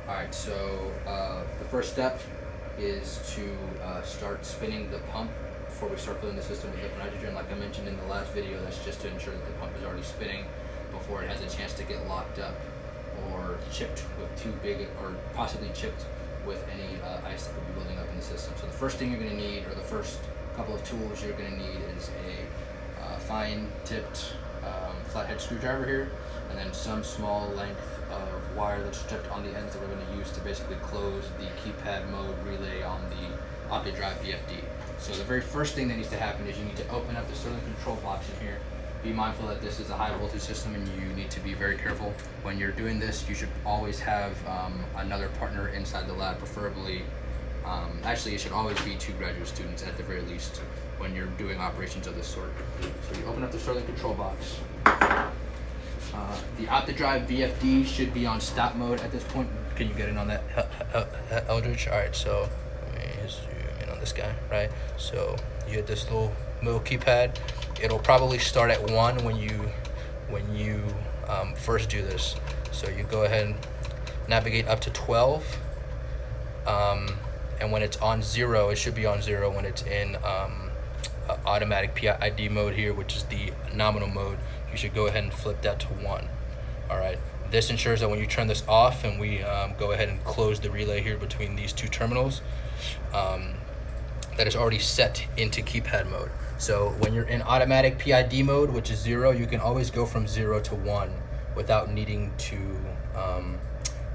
Alright, so the first step is to start spinning the pump before we start filling the system with liquid nitrogen. Like I mentioned in the last video, that's just to ensure that the pump is already spinning before it has a chance to get locked up or chipped with too big, or possibly chipped with any ice that would be building up in the system. So the first thing you're going to need, or the first couple of tools you're going to need, is a fine tipped flathead screwdriver here, and then some small length of wire that's stripped on the ends that we're going to use to basically close the keypad mode relay on the OptiDrive VFD. So the very first thing that needs to happen is you need to open up the Sterling control box in here. Be mindful that this is a high voltage system and you need to be very careful. When you're doing this, you should always have another partner inside the lab, preferably. Actually, it should always be 2 graduate students at the very least when you're doing operations of this sort. So you open up the Sterling control box. The OptiDrive VFD should be on stop mode at this point. Can you get in on that, Eldridge? All right, so let me zoom in on this guy, right? So you hit this little keypad. It'll probably start at 1 when you first do this. So you go ahead and navigate up to 12. And when it's on 0, it should be on 0 when it's in automatic PID mode here, which is the nominal mode. You should go ahead and flip that to 1. All right. This ensures that when you turn this off and we go ahead and close the relay here between these 2 terminals, that is already set into keypad mode. So when you're in automatic PID mode, which is 0, you can always go from 0 to 1 without needing to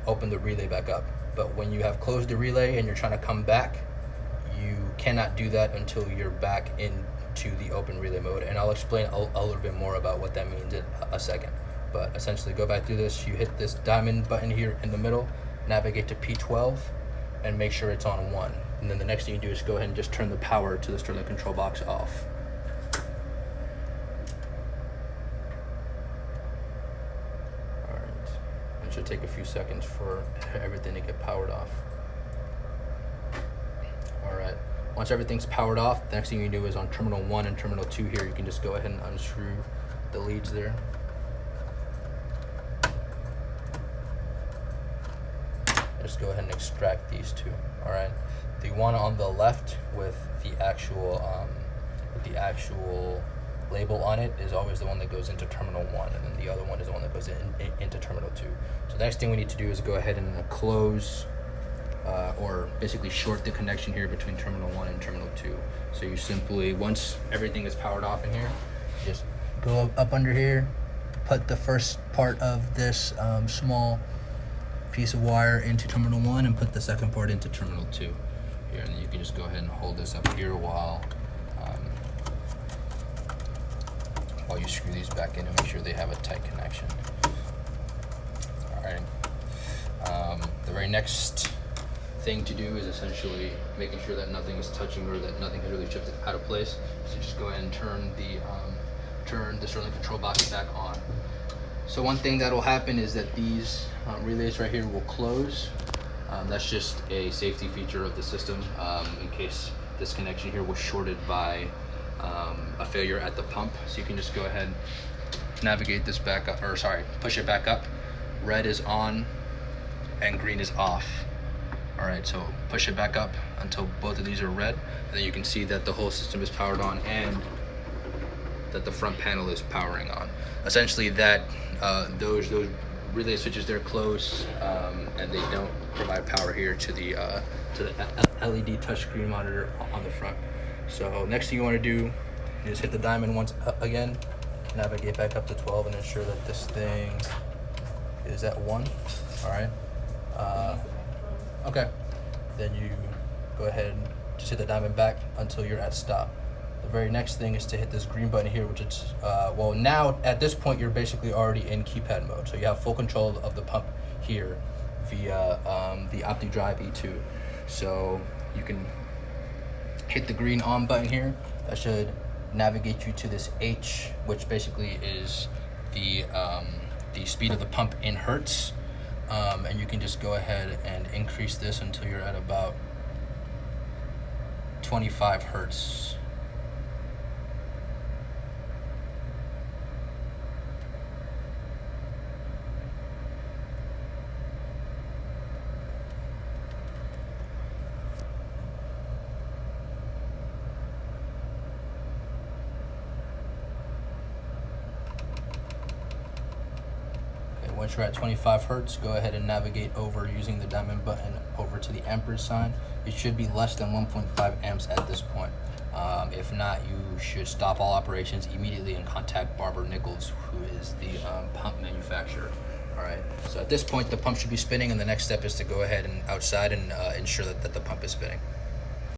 open the relay back up. But when you have closed the relay and you're trying to come back, you cannot do that until you're back into the open relay mode. And I'll explain a little bit more about what that means in a second. But essentially, go back through this. You hit this diamond button here in the middle, navigate to P12, and make sure it's on 1. And then the next thing you do is go ahead and just turn the power to the Sterling control box off. All right. It should take a few seconds for everything to get powered off. All right. Once everything's powered off, the next thing you do is on terminal 1 and terminal 2 here, you can just go ahead and unscrew the leads there. Just go ahead and extract these 2. All right. The one on the left with the actual label on it is always the one that goes into terminal 1, and then the other one is the one that goes into terminal 2. So the next thing we need to do is go ahead and close or basically short the connection here between terminal 1 and terminal 2. So you simply, once everything is powered off in here, just go up under here, put the first part of this small piece of wire into terminal 1 and put the second part into terminal 2 here, and then you can just go ahead and hold this up here while you screw these back in and make sure they have a tight connection. All right. The very next thing to do is essentially making sure that nothing is touching or that nothing has really shifted out of place. So just go ahead and turn the Sterling control box back on. So one thing that will happen is that these relays right here will close. That's just a safety feature of the system in case this connection here was shorted by a failure at the pump. So you can just go ahead, navigate this back up, or sorry, push it back up. Red is on and green is off. All right, so push it back up until both of these are red, and then you can see that the whole system is powered on and that the front panel is powering on. Essentially, that those relay switches, they're close, and they don't provide power here to the LED touchscreen monitor on the front. So next thing you want to do is hit the diamond once again, navigate back up to 12, and ensure that this thing is at 1. All right. Okay. Then you go ahead and just hit the diamond back until you're at stop. The very next thing is to hit this green button here, which is, well, now at this point you're basically already in keypad mode. So you have full control of the pump here via the OptiDrive E2. So you can hit the green on button here. That should navigate you to this H, which basically is the speed of the pump in hertz. And you can just go ahead and increase this until you're at about 25 hertz. Once you're at 25 hertz, go ahead and navigate over using the diamond button over to the amperage sign. It should be less than 1.5 amps at this point. If not, you should stop all operations immediately and contact Barber Nichols, who is the pump manufacturer. All right, so at this point, the pump should be spinning, and the next step is to go ahead and outside and ensure that the pump is spinning.